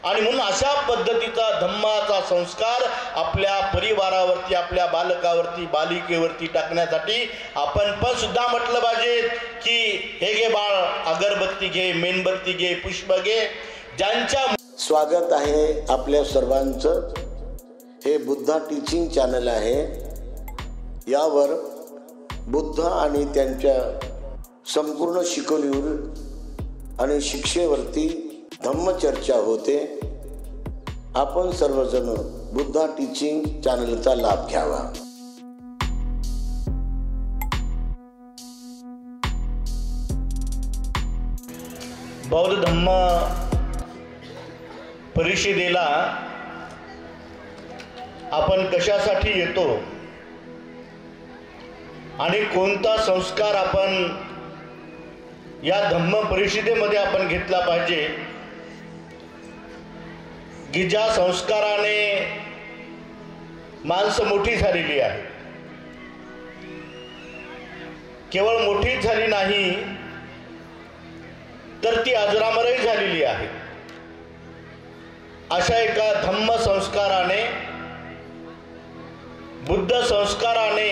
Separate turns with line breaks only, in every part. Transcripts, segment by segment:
आणि म्हणून अशा पद्धतीचा धम्माचा संस्कार आपल्या परिवारावरती, आपल्या बालकावरती, बालिकेवरती टाकण्यासाठी आपण पण सुद्धा म्हटलं पाहिजे की हे घे बाळ, अगरबत्ती घे, मेणबत्ती घे, पुष्प घे. ज्यांच्या
स्वागत आहे आपल्या सर्वांचं. हे बुद्धा टीचिंग चॅनल आहे. यावर बुद्ध आणि त्यांच्या संपूर्ण शिकवणीवर आणि शिक्षेवरती धम्मचर्चा होते. आपण सर्वजण बुद्धा टीचिंग चॅनलचा लाभ घ्यावा.
बौद्ध धम्म परिषदेला आपण कशासाठी येतो आणि कोणता संस्कार आपण या धम्म परिषदेमध्ये आपण घेतला पाहिजे की ज्या संस्काराने माणसं मोठी झालेली आहे. केवळ मोठीच झाली नाही तर ती अजरामरही झालेली आहे. अशा एका धम्म संस्काराने, बुद्ध संस्काराने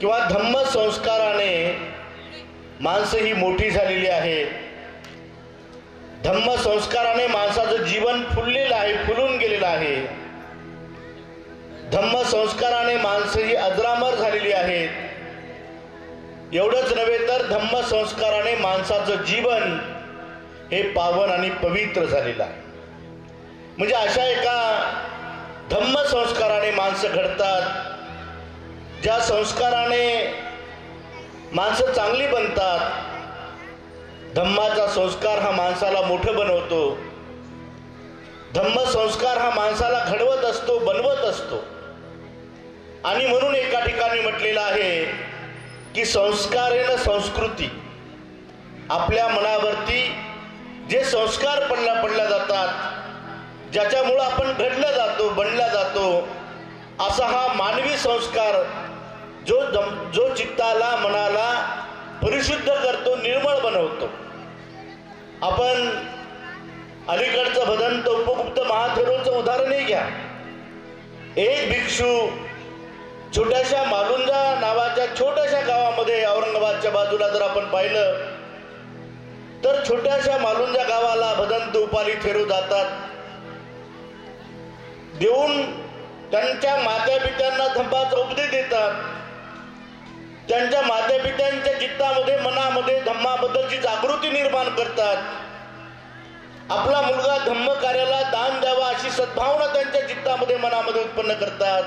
किंवा धम्म संस्काराने माणसं ही मोठी झालेली आहे. धम्म संस्काराने माणसाचं जीवन फुललेलं आहे, फुलून गेलेलं आहे. धम्म संस्काराने माणसं ही अजरामर झालेली आहेत. एवढंच नव्हे तर धम्म संस्काराने माणसाचं जीवन हे पावन आणि पवित्र झालेलं आहे. म्हणजे अशा एका धम्म संस्काराने माणसं घडतात, ज्या संस्काराने माणसं चांगली बनतात. धम्माचा संस्कार हा माणसाला मोठं बनवतो. धम्म संस्कार हा माणसाला घडवत असतो, बनवत असतो. आणि म्हणून एका ठिकाणी म्हटलेलं आहे की संस्कारेण संस्कृती. आपल्या मनावरती जे संस्कार पडल्या जातात, ज्याच्यामुळं आपण घडला जातो, बनला जातो, असा हा मानवी संस्कार जो चित्ताला, मनाला परिशुद्ध करतो, निर्मळ बनवतो. आपण अलीकडचं भदंत उपगुप्त महाथेरोचं उदाहरणही घ्या. एक भिक्षू छोट्याशा मालुंजा नावाच्या छोट्याशा गावामध्ये, औरंगाबादच्या बाजूला जर आपण पाहिलं तर छोट्याशा मालुंजा गावाला भदंत उपाली थेरो जातात. देऊन त्यांच्या मातापित्यांना धम्माचा उपदेश देतात. त्यांच्या मातापित्यांच्या चित्तामध्ये, मनामध्ये धम्माबद्दलची जागृती निर्माण करतात. आपला मुलगा धम्म कार्याला दान द्यावा अशी सद्भावना त्यांच्या चित्तामध्ये, मनामध्ये उत्पन्न करतात.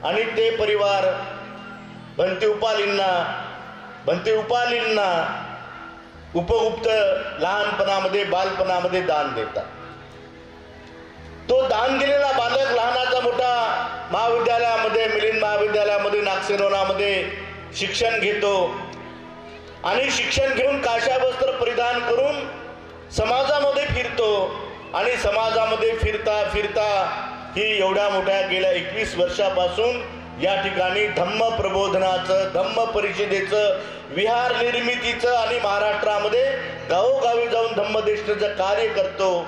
आणि ते परिवार भंते उपालींना उपगुप्त लहानपणामध्ये, बालपणामध्ये दान देतात. तो दान दिलेला बालक लहानाचा मोठा महाविद्यालयामध्ये, मिलिंद महाविद्यालयामध्ये, नागसेनोनामध्ये शिक्षण घेतो. आणि शिक्षण घेऊन काशा वस्त्र परिधान करून समाजामध्ये फिरतो. आणि समाजामध्ये फिरता फिरता ही एवढ्या मोठ्या गेल्या 21 वर्षापासून या ठिकाणी धम्म प्रबोधनाचं, धम्म परिषदेचं, विहार निर्मितीचं आणि महाराष्ट्रामध्ये गावोगावी जाऊन धम्मदेशनाचं कार्य करतो.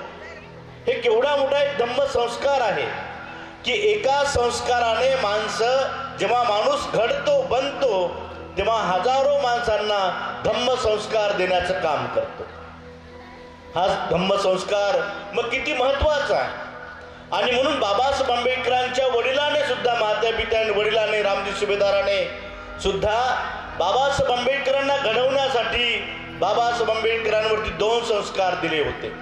हे केवढा मोठा एक धम्म संस्कार आहे की एका संस्काराने माणसं, जेव्हा माणूस घडतो, बनतो, तेव्हा हजारो माणसांना धम्म संस्कार देण्याचं काम करतो. हा धम्म संस्कार मग किती महत्वाचा आहे. आणि म्हणून बाबासाहेब आंबेडकरांच्या वडिलांनी सुद्धा, मातापित्याने, वडिलांनी, रामजी सुभेदाराने सुद्धा बाबासाहेब आंबेडकरांना घडवण्यासाठी बाबासाहेब आंबेडकरांवरती 2 संस्कार दिले होते.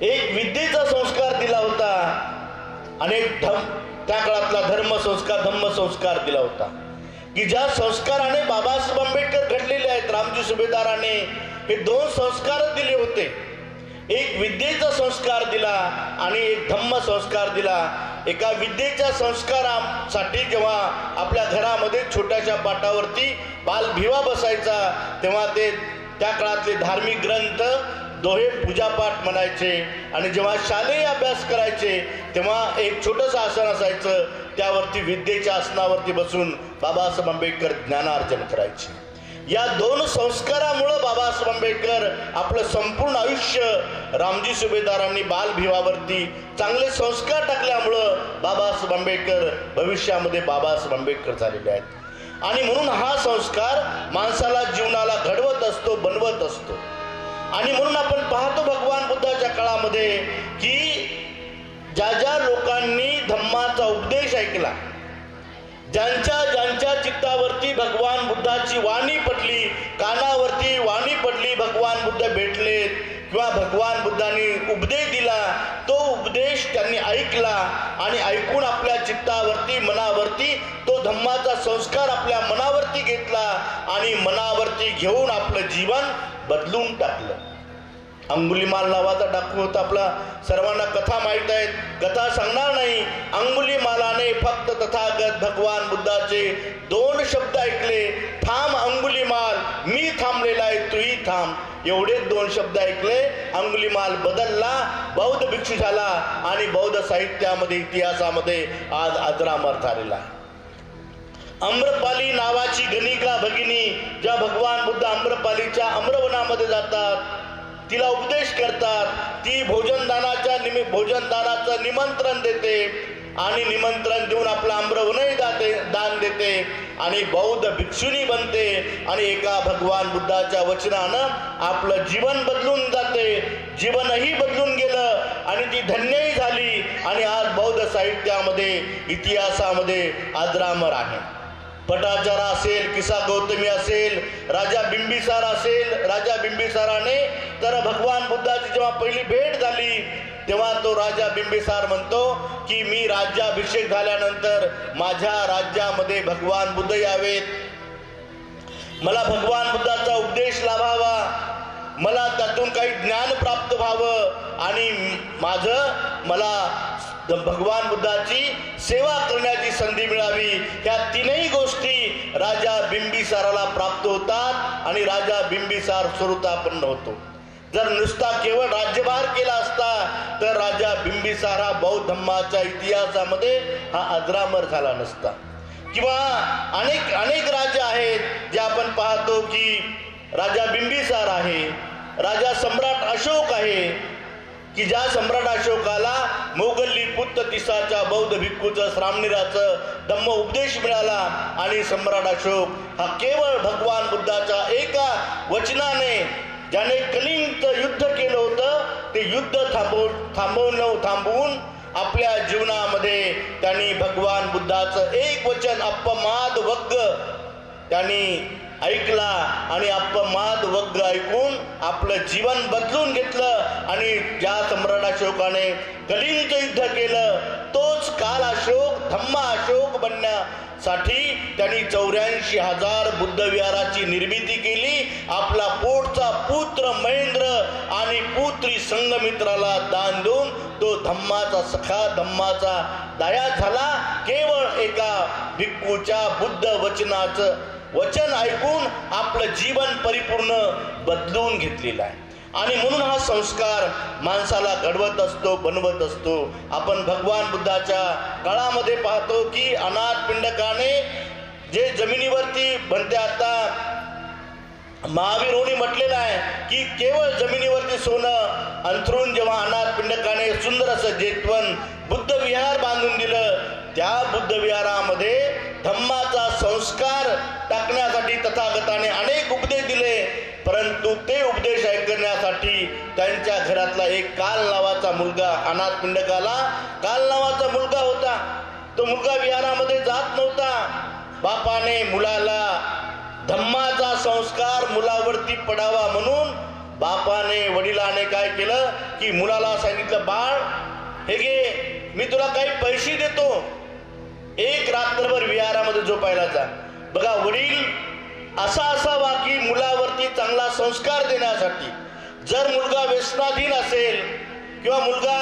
एक विद्येचा संस्कार दिला होता आणि त्या काळातला धम्म संस्कार दिला होता की ज्या संस्काराने बाबासाहेब आंबेडकर घडलेले आहेत. रामजी सुभेदाराने हे 2 संस्कार दिले होते. एक विद्येचा संस्कार दिला आणि एक धम्म संस्कार दिला. एका विद्येच्या संस्कारासाठी जेव्हा आपल्या घरामध्ये छोट्याशा पाटावरती बालभिवा बसायचा, तेव्हा ते त्या काळातले धार्मिक ग्रंथ, दोहे, पूजापाठ म्हणायचे. आणि जेव्हा शालेय अभ्यास करायचे तेव्हा एक छोटंसं आसन असायचं, त्यावरती विद्येच्या आसनावरती बसून बाबासाहेब आंबेडकर ज्ञानार्जन करायचे. या 2 संस्कारामुळं बाबासाहेब आंबेडकर आपलं संपूर्ण आयुष्य रामजी सुभेदारांनी बालभिवावरती चांगले संस्कार टाकल्यामुळं बाबासाहेब आंबेडकर भविष्यामध्ये बाबासाहेब आंबेडकर झालेले आहेत. आणि म्हणून हा संस्कार माणसाला जीवनाला घडवत असतो, बनवत असतो. आणि म्हणून आपण पाहतो भगवान बुद्धाच्या काळामध्ये की ज्या ज्या लोकांनी धम्माचा उपदेश ऐकला, ज्यांच्या चित्तावरती भगवान बुद्धाची वाणी पडली, कानावरती वाणी पडली, भगवान बुद्ध भेटलेत किंवा भगवान बुद्धांनी उपदेश दिला, तो उपदेश त्यांनी ऐकला आणि ऐकून आपल्या चित्तावरती, मनावरती तो धम्माचा संस्कार आपल्या मनावरती घेतला आणि मनावरती घेऊन आपलं जीवन बदलून टाकलं. अंगुलीमाल नावाचा डाकू होता, आपला सर्वांना कथा माहीत आहेत, कथा सांगणार नाही. अंगुलीमालाने फक्त तथागत भगवान बुद्धाचे 2 शब्द ऐकले, थांब अंगुलीमाल, मी थांबलेला आहे, तूही थांब. एवढेच 2 शब्द ऐकले, अंगुलीमाल बदलला, बौद्ध भिक्षू झाला आणि बौद्ध साहित्यामध्ये, इतिहासामध्ये आज अजरामर झालेला आहे. आम्रपाली नावाची गणिका भगिनी ज्या भगवान बुद्ध आम्रपालीच्या आम्रवनामध्ये जातात, तिला उपदेश करतात, ती भोजनदानाचं निमंत्रण देते आणि निमंत्रण देऊन आपलं आम्रवनही दान देते आणि बौद्ध भिक्षुनी बनते आणि एका भगवान बुद्धाच्या वचनानं आपलं जीवन बदलून जाते. जीवनही बदलून गेलं आणि ती धन्यही झाली आणि आज बौद्ध साहित्यामध्ये, इतिहासामध्ये अजरामर आहे. पटाचारा असेल, किसा गौतमी असेल, राजा बिंबिसार असेल, राजा बिंबिसाराने तर भगवान बुद्धाची जेव्हा पहिली भेट झाली तेव्हा तो राजा बिंबिसार म्हणतो की मी राज्याभिषेक झाल्यानंतर माझ्या राज्यामध्ये भगवान बुद्ध यावेत, मला भगवान बुद्धाचा उपदेश लाभावा, मला त्यातून काही ज्ञान प्राप्त व्हावं आणि मला भगवान बुद्धाची सेवा करण्याची संधी मिळावी. ह्या 3ही गोष्टी राजा बिंबिसाराला प्राप्त होतात आणि राजा बिंबिसार सुरतापन्न होतो. जर नुसता केवळ राज्यभार केला असता तर राजा बिंबिसार हा बौद्ध धम्माच्या इतिहासामध्ये हा अजरामर झाला नसता. किंवा अनेक राजे आहेत जे आपण पाहतो की राजा बिंबिसार आहे, राजा सम्राट अशोक आहे की ज्या सम्राट अशोकाला मोगल्ली पुत्त तिसाच्या बौद्ध भिक्खूचं श्रामणीराचं धम्म उपदेश मिळाला आणि सम्राट अशोक हा केवळ भगवान बुद्धाच्या एका वचनाने, ज्याने कलिंगचं युद्ध केलं होतं, ते युद्ध थांबवून आपल्या जीवनामध्ये त्यांनी भगवान बुद्धाचं एक वचन अपमाद वग्ग त्यांनी ऐकला आणि अपमाद वग्ग ऐकून आपलं जीवन बदलून घेतलं आणि ज्या सम्राट अशोकाने कलिंगचं युद्ध केलं तोच काल अशोक धम्मा अशोक बनण्यासाठी त्यांनी 84,000 बुद्ध विहाराची निर्मिती केली. आपला पोटचा पुत्र महेंद्र आणि पुत्री संघमित्राला दान देऊन तो धम्माचा सखा, धम्माचा दाया झाला. केवळ एका भिक्खूच्या बुद्ध वचनाचं वचन ऐकून आपलं जीवन परिपूर्ण बदलून घेतलेलं आहे. आणि म्हणून हा संस्कार माणसाला घडवत असतो, बनवत असतो. आपण भगवान बुद्धाच्या काळामध्ये पाहतो की अनाथ पिंडकाने जे जमिनीवरती बनते, आता महावीरोनी म्हटलेलं आहे की केवळ जमिनीवरती सोनं अंथरून जेव्हा अनाथ पिंडकाने सुंदर असं जेतवन बुद्ध विहार बांधून दिलं, त्या बुद्ध विहारामध्ये धम्माचा संस्कार टाकण्यासाठी तथागताने अनेक उपदेश दिले, परंतु ते उपदेश ऐकण्यासाठी त्यांच्या घरातला एक काल नावाचा मुलगा, अनाथ पिंडकाला काल नावाचा मुलगा होता, तो मुलगा विहारामध्ये जात नव्हता. बापाने मुलाला धम्माचा संस्कार मुलावरती पडावा म्हणून बापाने, वडिलाने काय केलं की मुलाला सांगितलं, बाळ हे घे, मी तुला काही पैसे देतो, एक रात्रभर विहारामध्ये झोपायला जा. बघा, वडील असा असावा की मुलावरती चांगला संस्कार देण्यासाठी. जर मुलगा व्यसनाधीन असेल किंवा मुलगा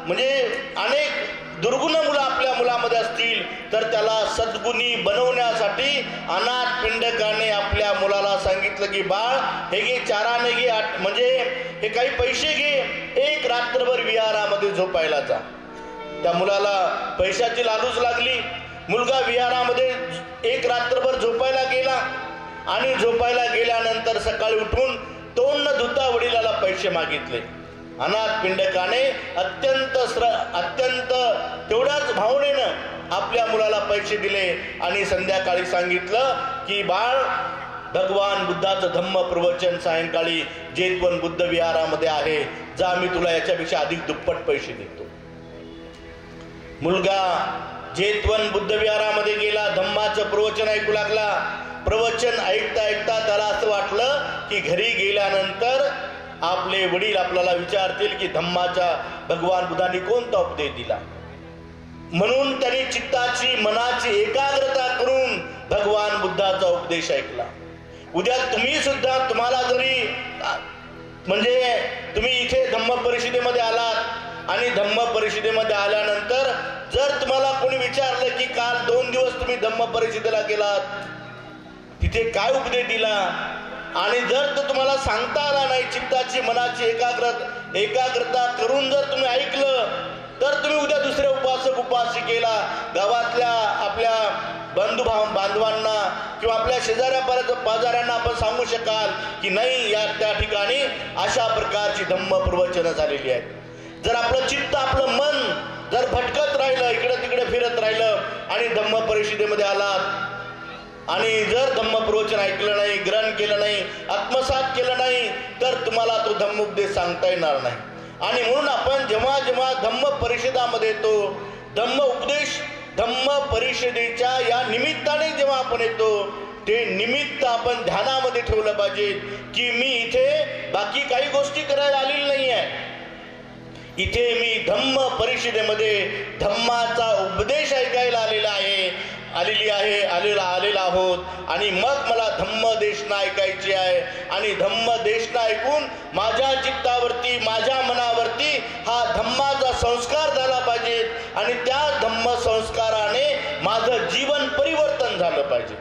म्हणजे अनेक दुर्गुण मुलं आपल्या मुलामध्ये असतील तर त्याला सद्गुणी बनवण्यासाठी अनाथ पिंडकाने आपल्या मुलाला सांगितलं की बाळ हे घे, चाराने घे, म्हणजे हे काही पैसे घे, एक रात्रभर विहारामध्ये झोपायला जा. त्या मुलाला पैशाची लालूच लागली. मुलगा विहारामध्ये एक रात्रभर झोपायला गेला आणि झोपायला गेल्यानंतर सकाळी उठून तोंड न धुता वडिलाला पैसे मागितले. अनाथ पिंडकाने अत्यंत तेवढ्याच भावनेनं आपल्या मुलाला पैसे दिले आणि संध्याकाळी सांगितलं की बाळ, भगवान बुद्धाचं धम्म प्रवचन सायंकाळी जेतवन बुद्ध विहारामध्ये आहे, जा, मी तुला याच्यापेक्षा अधिक दुप्पट पैसे देतो. मुलगा जेतवन बुद्ध विहारामध्ये गेला, धम्माचं प्रवचन ऐकू लागला. प्रवचन ऐकता ऐकता त्याला असं वाटलं की घरी गेल्यानंतर आपले वडील आपल्याला विचारतील की धम्माच्या भगवान बुद्धांनी कोणता उपदेश दिला. म्हणून त्यांनी चित्ताची मनाची एकाग्रता करून भगवान बुद्धाचा उपदेश ऐकला. उद्या तुम्ही सुद्धा, तुम्हाला जरी म्हणजे तुम्ही इथे धम्म परिषदेमध्ये आलात आणि धम्म परिषदेमध्ये आल्यानंतर जर तुम्हाला कोणी विचारलं की काल 2 दिवस तुम्ही धम्म परिषदेला गेलात, तिथे काय उपदेश दिला, आणि जर तो तुम्हाला सांगता आला नाही, चित्ताची मनाची एकाग्रता करून जर तुम्ही ऐकलं, तर तुम्ही उद्या दुसऱ्या उपासिकेला, गावातल्या आपल्या बांधवांना किंवा आपल्या शेजाऱ्या पाजाऱ्यांना आपण सांगू शकाल की नाही, या त्या ठिकाणी अशा प्रकारची धम्म प्रवचनं झालेली आहेत. जर आपलं चित्त, आपलं मन जर भटकत राहिलं, इकडे तिकडे फिरत राहिलं आणि धम्म परिषदेमध्ये आलात आणि जर धम्म प्रवचन ऐकलं नाही, ग्रहण केलं नाही, आत्मसात केलं नाही, तर तुम्हाला तो धम्म उपदेश सांगता येणार नाही. आणि म्हणून आपण जेव्हा जेव्हा धम्म परिषदामध्ये येतो, धम्म उपदेश, धम्म परिषदेच्या या निमित्ताने जेव्हा आपण येतो, ते निमित्त आपण ध्यानामध्ये ठेवलं पाहिजे की मी इथे बाकी काही गोष्टी करायला आलेली नाही आहे. इथे मी धम्म परिषदेमध्ये धम्माचा उपदेश ऐकायला आलेला आहोत आणि मग मला धम्म देशना ऐकायची आहे. आणि धम्म देशना ऐकून माझ्या चित्तावरती, माझ्या मनावरती हा धम्माचा संस्कार झाला पाहिजे आणि त्या धम्म संस्काराने माझं जीवन परिवर्तन झालं पाहिजे,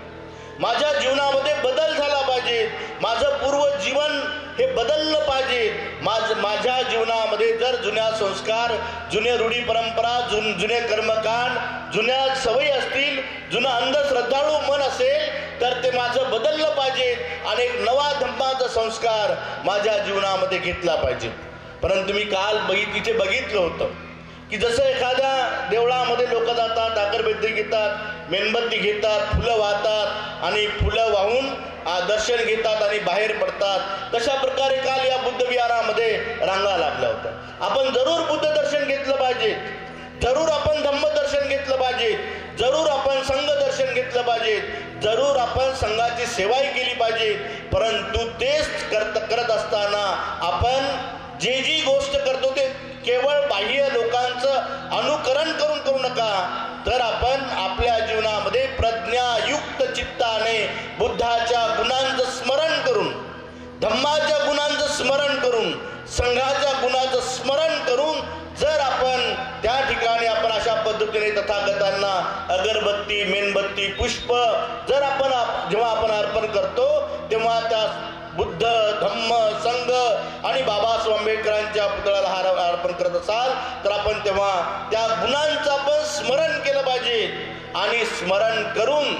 माझ्या जीवनामध्ये बदल झाला पाहिजे, माझं पूर्व जीवन हे बदललं पाहिजे. माझ्या जीवनामध्ये जर जुन्या संस्कार, जुने रूढी परंपरा, जुने कर्मकांड, जुन्या सवयी असतील, जुना अंधश्रद्धाळू मन असेल, तर ते माझं बदललं पाहिजे आणि एक नवा धम्माचा संस्कार माझ्या जीवनामध्ये घेतला पाहिजे. परंतु मी काल तिथे बघितलं होतं की जसं एखाद्या देवळामध्ये लोक जातात, अगरबत्ती घेतात, मेणबत्ती घेतात, फुलं वाहतात आणि फुलं वाहून दर्शन घेतात आणि बाहेर पडतात, तशा प्रकारे काल या बुद्ध विहारामध्ये रांगा लागल्या होत्या. आपण जरूर बुद्ध दर्शन घेतलं पाहिजे, जरूर आपण धम्म दर्शन घेतलं पाहिजे, जरूर आपण संघ दर्शन घेतलं पाहिजे, जरूर आपण संघाची सेवाही केली पाहिजे. परंतु तेच करत असताना आपण जी गोष्ट करतो ते केवळ बाह्य लोकांचं अनुकरण करू नका, तर आपण आपल्या जीवनामध्ये प्रज्ञायुक्त चित्ताने बुद्धाच्या गुणांचं स्मरण करून, धम्माच्या गुणांचं स्मरण करून, संघाच्या गुणांचं स्मरण करून जर आपण त्या ठिकाणी आपण अशा पद्धतीने तथागतांना अगरबत्ती, मेणबत्ती, पुष्प जर आपण जेव्हा आपण अर्पण करतो, तेव्हा त्या बुद्ध, धम्म, संघ आणि बाबासाहेब आंबेडकरांच्या पुतळ्याला अर्पण करत असाल, तर आपण तेव्हा त्या गुणांचं आपण स्मरण केलं पाहिजे आणि स्मरण करून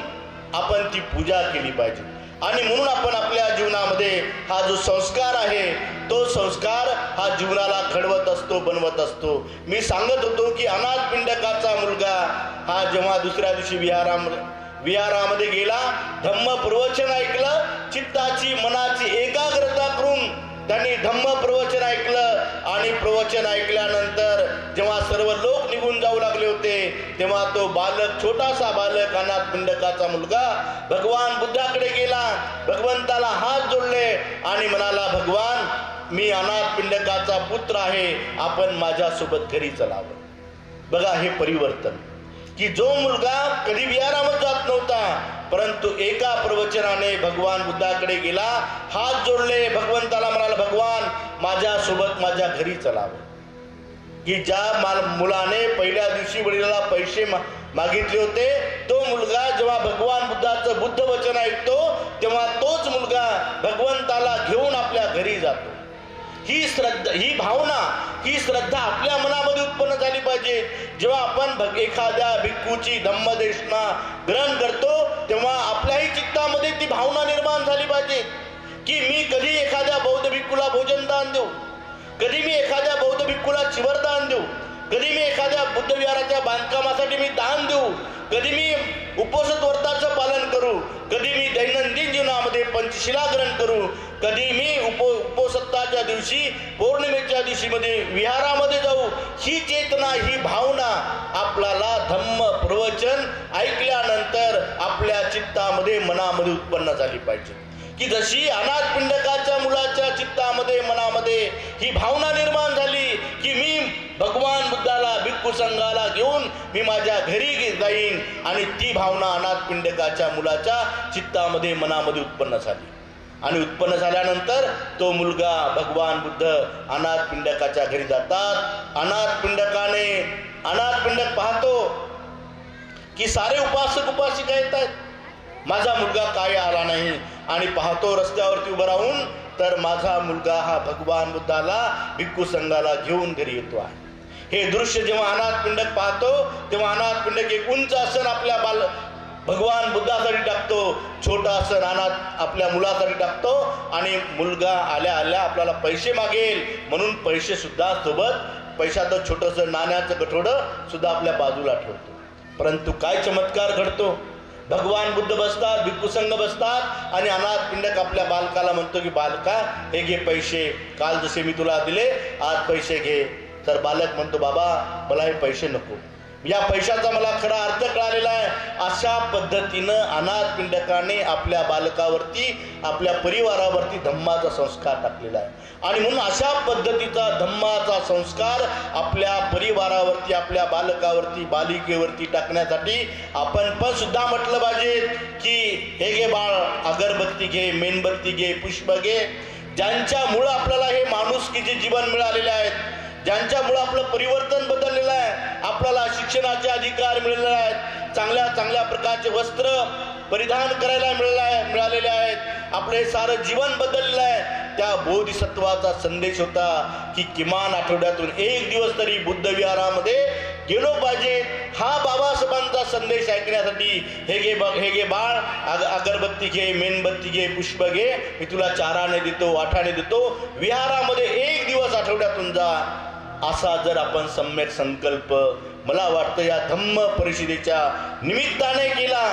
आपण ती पूजा केली पाहिजे. आणि म्हणून आपण आपल्या जीवनामध्ये हा जो संस्कार आहे, तो संस्कार हा जीवनाला घडवत असतो, बनवत असतो. मी सांगत होतो की अनाथ पिंडकाचा मुलगा हा जेव्हा दुसऱ्या दिवशी विहारामध्ये गेला, धम्म प्रवचन ऐकलं, चित्ताची मनाची एकाग्रता करून त्यांनी धम्म प्रवचन ऐकलं आणि प्रवचन ऐकल्यानंतर जेव्हा सर्व लोक निघून जाऊ लागले होते, तेव्हा तो बालक, छोटासा बालक, अनाथ पिंडकाचा मुलगा भगवान बुद्धाकडे गेला, भगवंताला हात जोडले आणि म्हणाला, भगवान, मी अनाथ पिंडकाचा पुत्र आहे, आपण माझ्यासोबत घरी चलावं. बघा हे परिवर्तन, की जो मुलगा कधी विहारामध्ये जात नव्हता, परंतु एका प्रवचनाने भगवान बुद्धाकडे गेला, हात जोडले, भगवंताला म्हणाला, भगवान, माझ्यासोबत माझ्या घरी चलावं. की ज्या मुलाने पहिल्या दिवशी वडिलाला पैसे मागितले होते, तो मुलगा जेव्हा भगवान बुद्धाचं बुद्ध वचन ऐकतो, तेव्हा तोच मुलगा भगवंताला घेऊन आपल्या घरी जातो. ही श्रद्धा, ही भावना, ही श्रद्धा आपल्या मनामध्ये उत्पन्न झाली पाहिजे. जेव्हा आपण एखाद्या भिक्खूची धम्मदेशना ग्रहण करतो, तेव्हा आपल्याही चित्तामध्ये ती भावना निर्माण झाली पाहिजे की मी कधी एखाद्या बौद्ध भिक्खूला भोजन दान देऊ, कधी मी एखाद्या बौद्ध भिक्खूला चिवरदान देऊ, कधी मी एखाद्या बुद्ध विहाराच्या बांधकामासाठी मी दान देऊ, कधी मी उपोषित व्रताचं पालन करू, कधी मी दैनंदिन जीवनामध्ये पंचशिला ग्रहण करू, कधी मी उपोषिताच्या दिवशी पौर्णिमेच्या दिवशी मध्ये विहारामध्ये जाऊ. ही चेतना, ही भावना आपल्याला धम्म प्रवचन ऐकल्यानंतर आपल्या चित्तामध्ये मनामध्ये उत्पन्न झाली पाहिजे. की जशी अनाथ पिंडकाच्या मुलाच्या चित्तामध्ये मनामध्ये ही भावना निर्माण झाली की मी भगवान बुद्धाला भिक्खू संघाला घेऊन मी माझ्या घरी जाईन, आणि ती भावना अनाथ पिंडकाच्या मुलाच्या चित्तामध्ये मनामध्ये उत्पन्न झाली. आणि उत्पन्न झाल्यानंतर तो मुलगा भगवान बुद्ध अनाथ पिंडकाच्या घरी जातात. अनाथ पिंडक पाहतो की सारे उपासक उपासिका येत आहेत, माझा मुलगा काय आला नाही, आणि पाहतो रस्त्यावरती उभं राहून तर माझा मुलगा हा भगवान बुद्धाला भिक्खू संघाला घेऊन घरी येतो आहे. हे दृश्य जेव्हा अनाथ पिंडक पाहतो तेव्हा अनाथ पिंडक एक उंच आसन आपल्या भगवान बुद्धासाठी टाकतो, छोटा आसन अनाथ आपल्या मुलासाठी टाकतो, आणि मुलगा आल्या आल्या आपल्याला पैसे मागेल म्हणून पैसे सुद्धा सोबत, पैशाचं छोटंसं नाण्याचं गठोडं सुद्धा आपल्या बाजूला ठेवतो. परंतु काय चमत्कार घडतो, भगवान बुद्ध बसतात, भिक्खू संघ बसतात, आणि अनाथ पिंडक आपल्या बालकाला म्हणतो की बालका हे घे पैसे, काल जसे मी तुला दिले आज पैसे घे. तर बालक म्हणतो बाबा मला हे पैसे नको, या पैशाचा मला खरा अर्थ कळालेला आहे. अशा पद्धतीनं अनाथ पिंडकाने आपल्या बालकावरती, आपल्या परिवारावरती धम्माचा संस्कार टाकलेला आहे. आणि म्हणून अशा पद्धतीचा धम्माचा संस्कार आपल्या परिवारावरती, आपल्या बालकावरती, बालिकेवरती टाकण्यासाठी आपण पण सुद्धा म्हटलं पाहिजे की हे घे बाळ, अगरबत्ती घे, मेणबत्ती घे, पुष्प घे. ज्यांच्यामुळं आपल्याला हे माणुसकीचे जीवन मिळालेले आहेत, ज्यांच्यामुळं आपलं परिवर्तन बदललेलं आहे, आपल्याला शिक्षणाचे अधिकार मिळालेले आहेत, चांगल्या चांगल्या प्रकारचे वस्त्र परिधान करायला मिळालेले आहेत, आपलं हे सारं जीवन बदललेलं आहे. त्या बोधिसत्वाचा संदेश होता की किमान आठवड्यातून एक दिवस तरी बुद्ध विहारामध्ये गेलो पाहिजे. हा बाबासाहेबांचा संदेश ऐकण्यासाठी हे घे बाळ, अगरबत्ती घे, मेणबत्ती घे, पुष्प घे, मी तुला 4 आणे देतो, 8 आणे देतो, विहारामध्ये एक दिवस आठवड्यातून जा. असा जर आपण सम्यक संकल्प मला वाटतं या धम्म परिषदेच्या निमित्ताने केला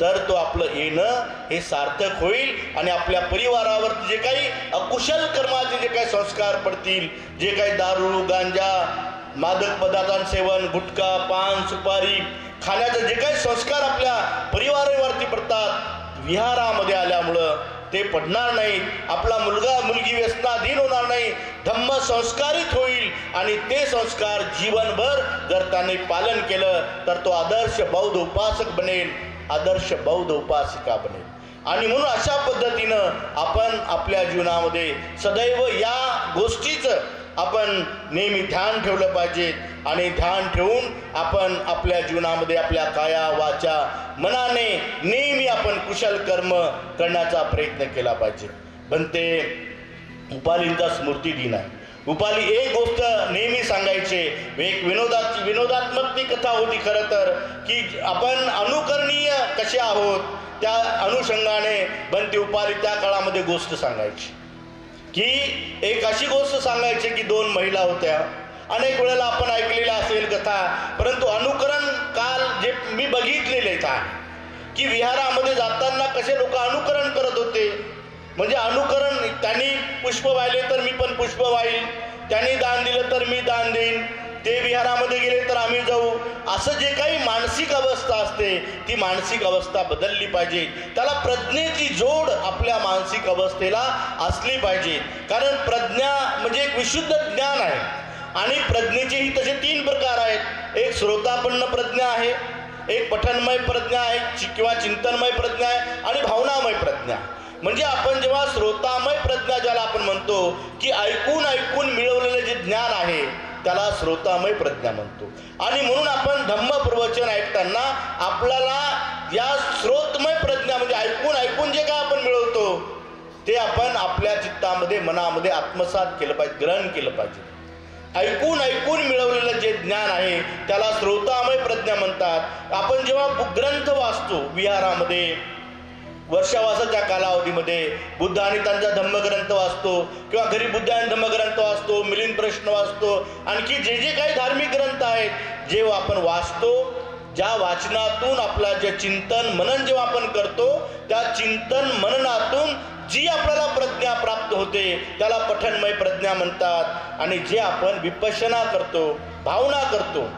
तर तो आपलं येणं हे सार्थक होईल. आणि आपल्या परिवारावरती जे काही अकुशल कर्माचे जे काही संस्कार पडतील, जे काही दारू, गांजा, मादक पदार्थांचं सेवन, गुटखा, पान, सुपारी खाण्याचे जे काही संस्कार आपल्या परिवारावरती पडतात, विहारामध्ये आल्यामुळं ते पडणार नाहीत. आपला मुलगा मुलगी व्यसनाधीन होणार नाही, धम्म संस्कारित होईल, आणि ते संस्कार जीवनभर जर त्याने पालन केलं तर तो आदर्श बौद्ध उपासक बनेल, आदर्श बौद्ध उपासिका बनेल. आणि म्हणून अशा पद्धतीनं आपण आपल्या जीवनामध्ये सदैव या गोष्टीचं आपण नेहमी ध्यान ठेवलं पाहिजे. आणि ध्यान ठेवून आपण आपल्या जीवनामध्ये आपल्या काया, वाचा, मनाने नेहमी आपण कुशल कर्म करण्याचा प्रयत्न केला पाहिजे. बनते उपालींचा स्मृती दिन आहे. उपाली एक गोष्ट नेहमी सांगायचे, एक विनोदात्मक ती कथा होती खरं तर, की आपण अनुकरणीय कसे आहोत त्या अनुषंगाने बनते उपाली त्या काळामध्ये गोष्ट सांगायची. की एक अशी गोष्ट सांगायची की 2 महिला होत्या. अनेक वेळेला आपण ऐकलेलं असेल कथा, परंतु अनुकरण काल जे मी बघितलेले आहे की विहारामध्ये जाताना कसे लोक अनुकरण करत होते. म्हणजे अनुकरण, त्यांनी पुष्प वाहिले तर मी पण पुष्प वाईल, त्यांनी दान दिलं तर मी दान देईन, ते विहारामध्ये गेले तर आम्ही जाऊ, असं जे काही मानसिक अवस्था असते ती मानसिक अवस्था बदलली पाहिजे. त्याला प्रज्ञेची जोड आपल्या मानसिक अवस्थेला असली पाहिजे. कारण प्रज्ञा म्हणजे एक विशुद्ध ज्ञान आहे, आणि प्रज्ञेचेही तसे 3 प्रकार आहेत. एक श्रोतापन्न प्रज्ञा आहे, एक पठनमय प्रज्ञा आहे किंवा चिंतनमय प्रज्ञा आहे, आणि भावनामय प्रज्ञा. म्हणजे आपण जेव्हा श्रोतामय प्रज्ञा ज्याला आपण म्हणतो की ऐकून मिळवलेले जे ज्ञान आहे त्याला श्रोतामय प्रज्ञा म्हणतो. आणि म्हणून आपण धम्म प्रवचन ऐकताना आपल्याला या श्रोतमय प्रज्ञा म्हणजे ऐकून जे काय आपण मिळवतो ते आपण आपल्या चित्तामध्ये, मनामध्ये आत्मसात केलं पाहिजे, ग्रहण केलं पाहिजे. ऐकून ऐकून मिळवलेलं जे ज्ञान आहे त्याला श्रोतामय प्रज्ञा म्हणतात. आपण जेव्हा ग्रंथ वाचतो विहारामध्ये वर्षावासाच्या कालावधीमध्ये बुद्ध आणि त्यांचा धम्मग्रंथ वाचतो किंवा घरी बुद्ध आणि धम्मग्रंथ वाचतो, मिलिंद प्रश्न वाचतो, आणखी जे जे काही धार्मिक ग्रंथ आहेत जेव्हा आपण वाचतो, ज्या वाचनातून आपला जे चिंतन मनन जेव्हा आपण करतो त्या चिंतन मननातून जी आपल्याला प्रज्ञा प्राप्त होते त्याला पठणमय प्रज्ञा म्हणतात. आणि जे आपण विपश्यना करतो, भावना करतो,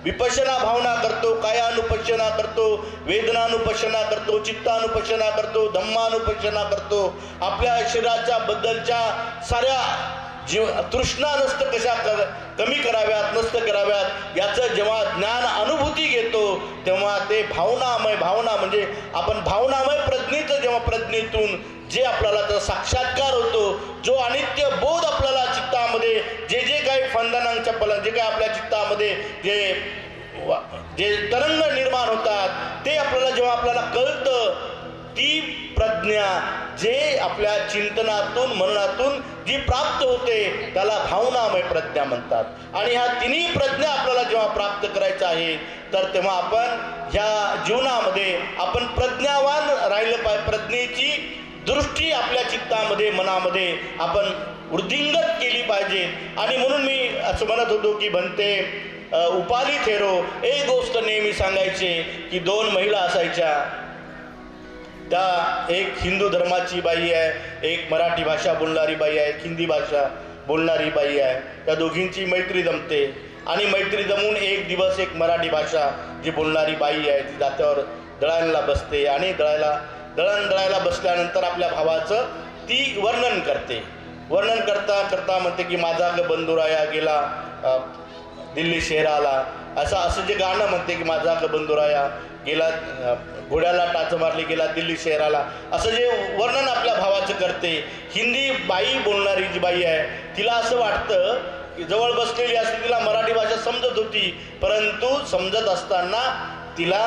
विपश्यना भावना करतो, कायानुपश्यना करतो, वेदनानुपश्यना करतो, चित्तानुपश्यना करतो, धम्मानुपश्यना करतो, आपल्या शरीराच्या बद्दलच्या साऱ्या तृष्णा नष्ट कशा कमी कराव्यात, नष्ट कराव्यात याचं जेव्हा ज्ञान अनुभूती घेतो तेव्हा ते भावनामय, भावना म्हणजे आपण भावनामय प्रज्ञेचं जेव्हा प्रज्ञेतून जे आपल्याला तर साक्षात्कार होतो, जो अनित्य बोध आपल्याला चित्तामध्ये जे जे काही फंदानांच्या पलन जे काही आपल्या चित्तामध्ये जे तरंग निर्माण होतात ते आपल्याला जेव्हा आपल्याला कळतं, ती प्रज्ञा जे आपल्या चिंतनातून मननातून जी प्राप्त होते त्याला भावनामय प्रज्ञा म्हणतात. आणि ह्या तिन्ही प्रज्ञा आपल्याला जेव्हा प्राप्त करायच्या आहे तर तेव्हा आपण ह्या जीवनामध्ये आपण प्रज्ञावान राहिलं पाहिजे. प्रज्ञेची दृष्टी आपल्या चित्तामध्ये मनामध्ये आपण वृद्धिंगत केली पाहिजे. आणि म्हणून मी असं म्हणत होतो की बनते उपाली थेरो एक गोष्ट नेहमी सांगायचे की दोन महिला असायच्या, त्या एक हिंदू धर्माची बाई आहे, एक मराठी भाषा बोलणारी बाई आहे, एक हिंदी भाषा बोलणारी बाई आहे. त्या दोघींची मैत्री जमते आणि मैत्री जमून एक दिवस एक मराठी भाषा जी बोलणारी बाई आहे ती जात्यावर दळायला बसते आणि दळण दळायला बसल्यानंतर आपल्या भावाचं ती वर्णन करते. वर्णन करता करता म्हणते की माझा बंधुराया गेला दिल्ली शहराला, असं जे गाणं म्हणते की माझा बंधुराया गेला घोड्याला टाच मारली गेला दिल्ली शहराला, असं जे वर्णन आपल्या भावाचं करते. हिंदी बाई बोलणारी जी बाई आहे तिला असं वाटतं की जवळ बसलेली असते, तिला मराठी भाषा समजत होती, परंतु समजत असताना तिला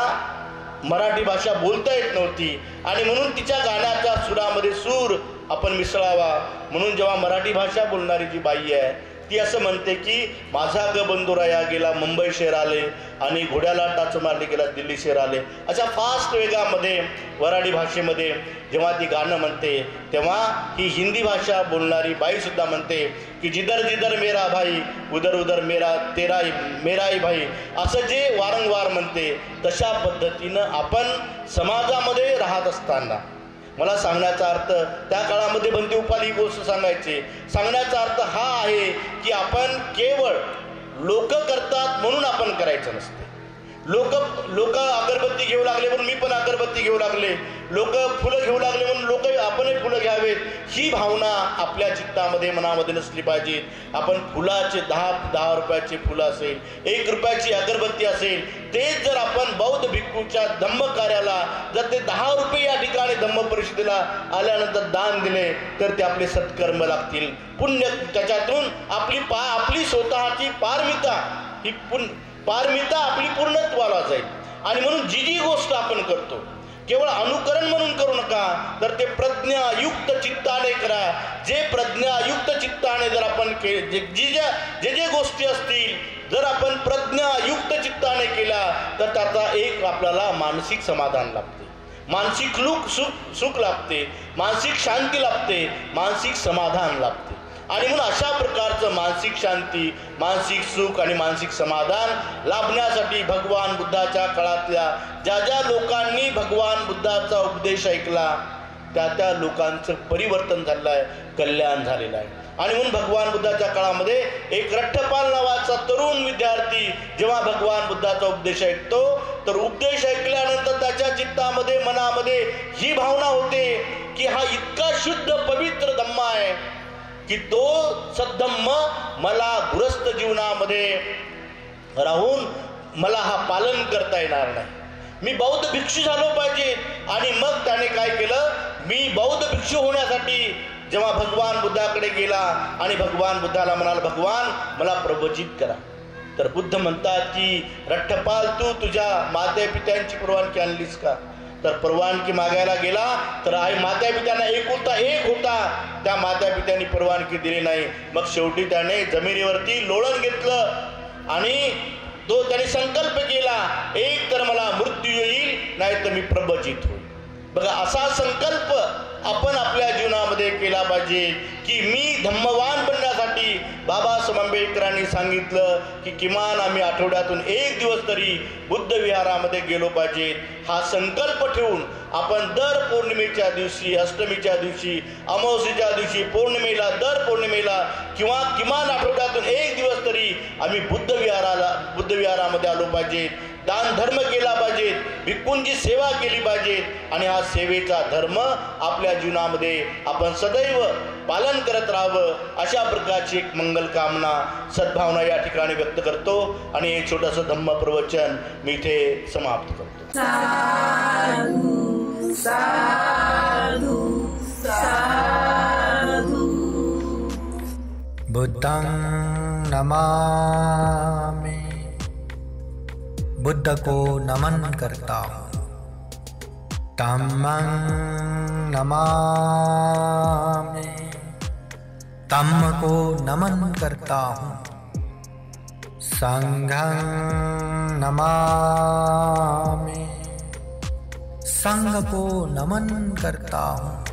मराठी भाषा बोलता येत नव्हती आणि म्हणून तिच्या गाण्याच्या सुरामध्ये सूर आपण मिसळावा म्हणून जेव्हा मराठी भाषा बोलणारी जी बाई आहे ती असं म्हणते की माझा बंधुराया गेला मुंबई शहर आले आणि घोड्याला टाच मारली गेला दिल्ली शहर आले, अशा फास्ट वेगामध्ये वराडी भाषेमध्ये जेव्हा ती गाणं म्हणते तेव्हा ही हिंदी भाषा बोलणारी बाई सुद्धा म्हणते की जिधर जिधर मेरा भाई उधर उधर मेराही भाई, असं जे वारंवार म्हणते तशा पद्धतीनं आपण समाजामध्ये राहत असताना मला सांगण्याचा अर्थ त्या काळामध्ये बनते उपाली गोष्ट सांगण्याचा अर्थ हा आहे की आपण केवळ लोक करतात म्हणून आपण करायचं नसते. लोक अगरबत्ती घेऊ लागले म्हणून मी पण अगरबत्ती घेऊ लागले, लोक फुलं घेऊ लागले म्हणून लोक आपणही फुलं घ्यावेत, ही भावना आपल्या चित्तामध्ये मनामध्ये नसली पाहिजे. आपण फुलाचे 10 रुपयाचे फुलं असेल, 1 रुपयाची अगरबत्ती असेल, तेच जर आपण बौद्ध भिक्खूच्या धम्म कार्याला जर ते 10 रुपये या ठिकाणी धम्म परिषदेला आल्यानंतर दान दिले तर ते आपले सत्कर्म लागतील, पुण्य त्याच्यातून आपली स्वतःची पारमिता आपली पूर्णत्वाला जाईल. आणि म्हणून जी गोष्ट आपण करतो केवळ अनुकरण म्हणून करू नका, तर ते प्रज्ञायुक्त चित्ताने करा. जे प्रज्ञायुक्त चित्ताने जर आपण जे गोष्टी असतील जर आपण प्रज्ञायुक्त चित्ताने केल्या तर त्याचा एक आपल्याला मानसिक समाधान लाभते, मानसिक सुख लाभते, मानसिक शांती लाभते, मानसिक समाधान लाभते. आणि म्हणून अशा प्रकारचं मानसिक शांती, मानसिक सुख आणि मानसिक समाधान लाभण्यासाठी भगवान बुद्धाच्या काळातल्या ज्या लोकांनी भगवान बुद्धाचा उपदेश ऐकला त्या लोकांचं परिवर्तन झालेलं आहे, कल्याण झालेलं आहे. आणि म्हणून भगवान बुद्धाच्या काळामध्ये एक रठ्ठपाल नावाचा तरुण विद्यार्थी जेव्हा भगवान बुद्धाचा उपदेश ऐकतो तर उपदेश ऐकल्यानंतर त्याच्या चित्तामध्ये मनामध्ये ही भावना होते की हा इतका शुद्ध पवित्र धम्म आहे की तो सद्धम्म मला गृहस्थ जीवनामध्ये राहून मला हा पालन करता येणार नाही, मी बौद्ध भिक्षू झालो पाहिजे. आणि मग त्याने काय केलं, मी बौद्ध भिक्षू होण्यासाठी जेव्हा भगवान बुद्धाकडे गेला आणि भगवान बुद्धाला म्हणाला भगवान मला प्रवचित करा, तर बुद्ध म्हणतात की रठ्ठपाल तू तुझ्या माते पित्यांची परवानगी आणलीस का, तर परवानगी मागायला गेला तर आई मातापित्यांना एकुलता एक होता, त्या मातापित्यांनी परवानगी दिली नाही. मग शेवटी त्याने जमिनीवरती लोळण घेतलं आणि तो त्याने संकल्प केला, एक तर मला मृत्यू येईल, नाही तर मी प्रबचित होईल. बघा, असा संकल्प आपण आपल्या जीवनामध्ये केला पाहिजे की मी धम्मवान बनण्यासाठी बाबासाहेब आंबेडकरांनी सांगितलं की किमान आम्ही आठवड्यातून एक दिवस तरी बुद्ध विहारामध्ये गेलो पाहिजे. हा संकल्प ठेवून आपण दर पौर्णिमेच्या दिवशी, अष्टमीच्या दिवशी, अमावस्येच्या दिवशी, पौर्णिमेला, दर पौर्णिमेला किंवा किमान आठवड्यातून एक दिवस तरी आम्ही बुद्ध विहारामध्ये आलो पाहिजे. दान धर्म केला पाहिजे, भिक्खूंची सेवा केली पाहिजे आणि हा सेवेचा धर्म आपल्या जीवनामध्ये आपण सदैव पालन करत राहावं, अशा प्रकारची एक मंगल कामना, सद्भावना या ठिकाणी व्यक्त करतो आणि एक छोटंसं धम्म प्रवचन मी इथे समाप्त करतो.
साधू साधू साधू.
बुद्धं नमामि, बुद्ध को नमन करता हूँ. धम्मं नमामि, धम्म को नमन करता हूँ. संघं नमामि, संघ को नमन करता हूँ.